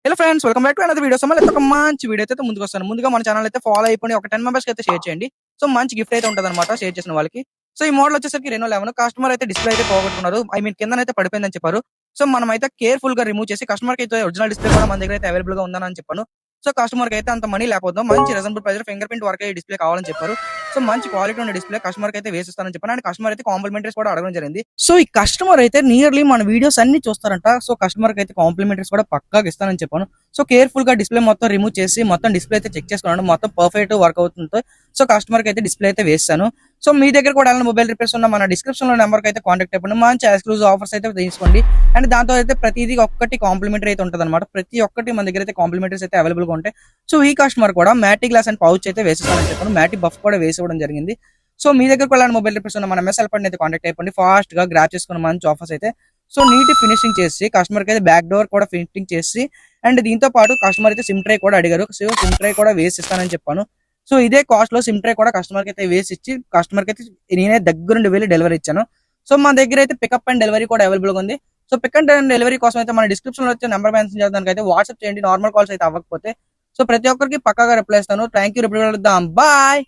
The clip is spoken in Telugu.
Hello friends, welcome back to another video. So మళ్ళీ ఒక మంచి వీడియో అయితే ముందుకు వస్తాను. ముందుగా మన ఛానల్ అయితే ఫాలో అయిపోయి ఒక 10 మెంబర్స్ అయితే షేర్ చేయండి. సో మంచి గిఫ్ట్ అయితే ఉంటదన్నమాట షేర్ చేసిన వాళ్ళకి. సో ఈ మోడల్ వచ్చేసరికి Reno 11 కస్టమర్ అయితే డిస్ప్లే అయితే పోగొట్టుకున్నారు. ఐ మీన్ కిందనైతే పడిపోయిందని చెప్పారు. సో మనమైతే కేర్‌ఫుల్ గా రిమూవ్ చేసి కస్టమర్‌కి అయితే ఒరిజినల్ డిస్ప్లే కూడా మన దగ్గర అయితే అవైలబుల్ గా ఉందని చెప్పాను. సో కస్టమర్‌కి అయితే అంత మనీ లేకపోతే మంచి reasonable price finger print work అయ్యే డిస్ప్లే కావాలని చెప్పారు. సో మంచి క్వాలిటీ ఉన్న డిస్ప్లే కస్టమర్‌కి అయితే వేసిస్తానని చెప్పాను. అండ్ కస్టమర్ అయితే కాంప్లిమెంటరీస్ కూడా అడగడం జరిగింది. సో ఈ కస్టమర్ అయితే నియర్లీ మన వీడియోస్ అన్ని చూస్తారంట. సో కస్టమర్‌కి అయితే కాంప్లిమెంటరీస్ కూడా పక్కాగా ఇస్తానని చెప్పాను. సో కేర్‌ఫుల్ గా డిస్ప్లే మొత్తం రిమూవ్ చేసి మొత్తం డిస్ప్లే అయితే చెక్ చేసుకున్నాను. మొత్తం పర్ఫెక్ట్ వర్క్ అవుతుంది. సో కస్టమర్ కి అయితే డిస్ప్లే అయితే వేస్తాను. సో మీ దగ్గర కూడా ఏమైనా మొబైల్ రిపేర్స్ ఉన్న మన డిస్క్రిప్షన్ లో నెంబర్ కి అయితే కాంటాక్ట్ అయిపోండి. మంచి ఎక్స్క్లూజివ్ ఆఫర్స్ అయితే తీసుకోండి. అండ్ దాంతో అయితే ప్రతిదీ ఒక్కటి కాంప్లిమెంటరీ అయితే ఉంటుంది అనమాట. ప్రతి ఒక్కటి మన దగ్గర అయితే కాంప్లిమెంటరీస్ అయితే అవైలబుల్ గా ఉంటాయి. సో ఈ కస్టమర్ కూడా మ్యాటి గ్లాస్ అండ్ పౌచ్ అయితే వేసేస్తానని చెప్పాను. మ్యాటి బఫ్ కూడా వేసి ఇవ్వడం జరిగింది. సో మీ దగ్గర కూడా మొబైల్ రిపేర్స్ ఉన్న మన ఎంఎస్ హెల్ప్ అయితే కాంటాక్ట్ అయిపోండి. ఫాస్ట్ గా గ్రాప్ చేసుకున్న మంచి ఆఫర్స్ అయితే సో నీట్ ఫినిషింగ్ చేసి కస్టమర్ కి అయితే బ్యాక్ డోర్ కూడా ఫినిషింగ్ చేసి అండ్ దీంతో పాటు కస్టమర్ అయితే సిమ్ ట్రే కూడా అడిగారు. సో సిమ్ ట్రే కూడా వేసి ఇస్తానని చెప్పాను. సో ఇదే కాస్ట్ లో సిమ్ ట్రే కూడా కస్టమర్ కి అయితే వేసి ఇచ్చి కస్టమర్ కి అయితే నేనే దగ్గరుండి వెళ్ళి డెలివరీ ఇచ్చాను. సో మన దగ్గర అయితే పికప్ అండ్ డెలివరీ కూడా అవైలబుల్ గా ఉంది. సో పిక్ అండ్ డెలివరీ కోసం అయితే మన డిస్క్రిప్షన్ లో వచ్చే నెంబర్ మెన్షన్ చేయడానికి అయితే వాట్సాప్ చేయండి. నార్మల్ కాల్స్ అయితే అవ్వకపోతే సో ప్రతి ఒక్కరికి పక్కాగా రిప్లై ఇస్తాను. Thank you. Reply bye.